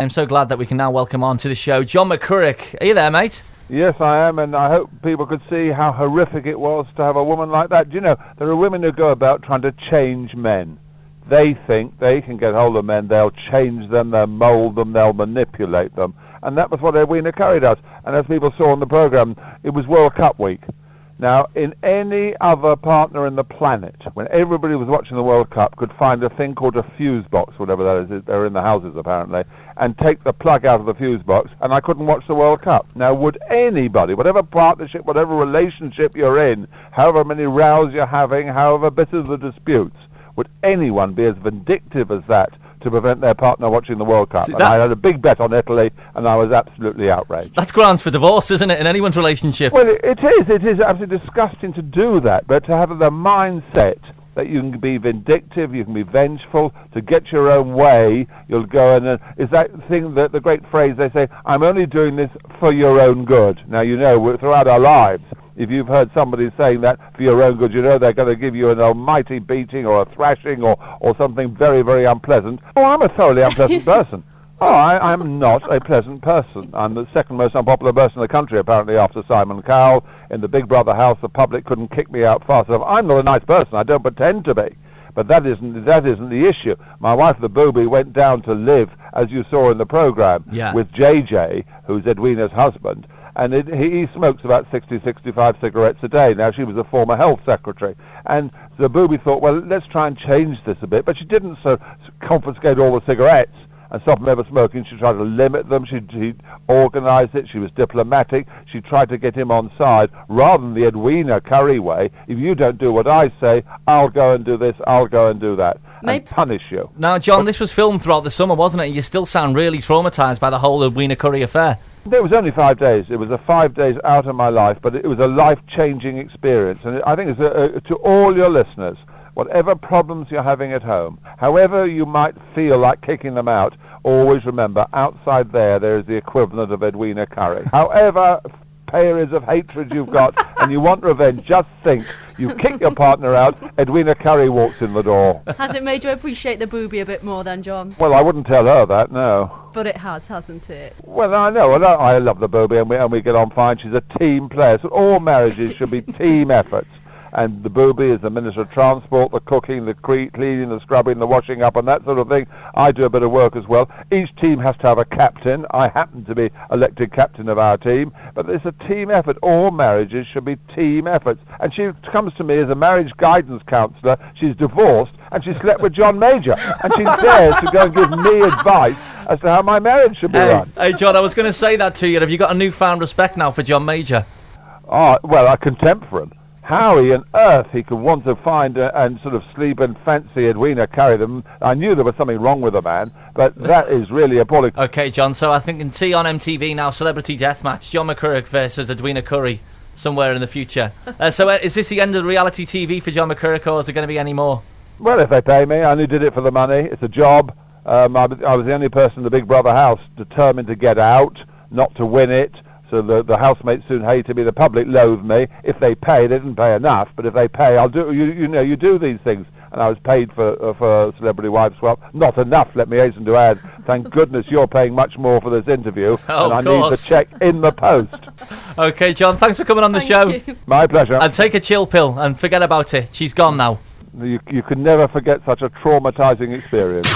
I'm so glad that we can now welcome on to the show John McCririck. Are you there, mate? Yes, I am, and I hope people could see how horrific it was to have a woman like that. Do you know, there are women who go about trying to change men. They think they can get hold of men, they'll change them, they'll mould them, they'll manipulate them. And that was what Edwina Currie does. And as people saw on the programme, it was World Cup week. Now, in any other partner in the planet, when everybody was watching the World Cup, could find a thing called a fuse box, whatever that is, they're in the houses apparently, and take the plug out of the fuse box, and I couldn't watch the World Cup. Now, would anybody, whatever partnership, whatever relationship you're in, however many rows you're having, however bitter the disputes, would anyone be as vindictive as that to prevent their partner watching the World Cup? And I had a big bet on Italy, and I was absolutely outraged. That's grounds for divorce, isn't it, in anyone's relationship? Well, it is absolutely disgusting to do that, but to have the mindset that you can be vindictive, you can be vengeful, to get your own way, you'll go and is that thing, that the great phrase they say, I'm only doing this for your own good. Now, you know, throughout our lives, if you've heard somebody saying that for your own good, you know they're going to give you an almighty beating or a thrashing or something very, very unpleasant. Oh, I'm a thoroughly unpleasant person. Oh, I'm not a pleasant person. I'm the second most unpopular person in the country, apparently, after Simon Cowell. In the Big Brother house, the public couldn't kick me out fast enough. I'm not a nice person. I don't pretend to be. But that isn't the issue. My wife, the booby, went down to live, as you saw in the programme, with JJ, who's Edwina's husband. And he smokes about 60, 65 cigarettes a day. Now, she was a former health secretary. And the booby thought, well, let's try and change this a bit. But she didn't confiscate all the cigarettes and stop them ever smoking. She tried to limit them. She organised it. She was diplomatic. She tried to get him on side rather than the Edwina Currie way. If you don't do what I say, I'll go and do this, I'll go and do that. And punish you. Now, John, this was filmed throughout the summer, wasn't it? And you still sound really traumatised by the whole Edwina Currie affair. It was only 5 days. It was 5 days out of my life, but it was a life-changing experience. And I think it's to all your listeners, whatever problems you're having at home, however you might feel like kicking them out, always remember, outside there is the equivalent of Edwina Currie. However periods of hatred you've got and you want revenge, just think, you kick your partner out, Edwina Currie walks in the door. Has it made you appreciate the booby a bit more then, John? Well, I wouldn't tell her that, no. But it has, hasn't it? Well, I know. I love the booby and we get on fine. She's a team player. So all marriages should be team efforts. And the booby is the Minister of Transport, the cooking, the cleaning, the scrubbing, the washing up, and that sort of thing. I do a bit of work as well. Each team has to have a captain. I happen to be elected captain of our team, but it's a team effort. All marriages should be team efforts. And she comes to me as a marriage guidance counsellor. She's divorced, and she slept with John Major, and she dares to go and give me advice as to how my marriage should be run. Hey, John, I was going to say that to you. Have you got a newfound respect now for John Major? Oh, well, a contempt for him. How on earth he could want to find and sort of sleep and fancy Edwina Currie. I knew there was something wrong with the man, but that is really appalling. Okay, John, so I think you can see on MTV now, Celebrity Deathmatch, John McCririck versus Edwina Currie somewhere in the future. So is this the end of reality TV for John McCririck, or is there going to be any more? Well, if they pay me, I only did it for the money. It's a job. I was the only person in the Big Brother house determined to get out, not to win it. So the housemates soon hated me. The public loathed me. If they pay, they didn't pay enough. But if they pay, I'll do. You do these things. And I was paid for Celebrity Wives Swap. Not enough, let me hasten to add. Thank goodness you're paying much more for this interview. Oh, and I need the cheque in the post. Okay, John, thanks for coming on the show. You. My pleasure. And take a chill pill and forget about it. She's gone now. You can never forget such a traumatising experience.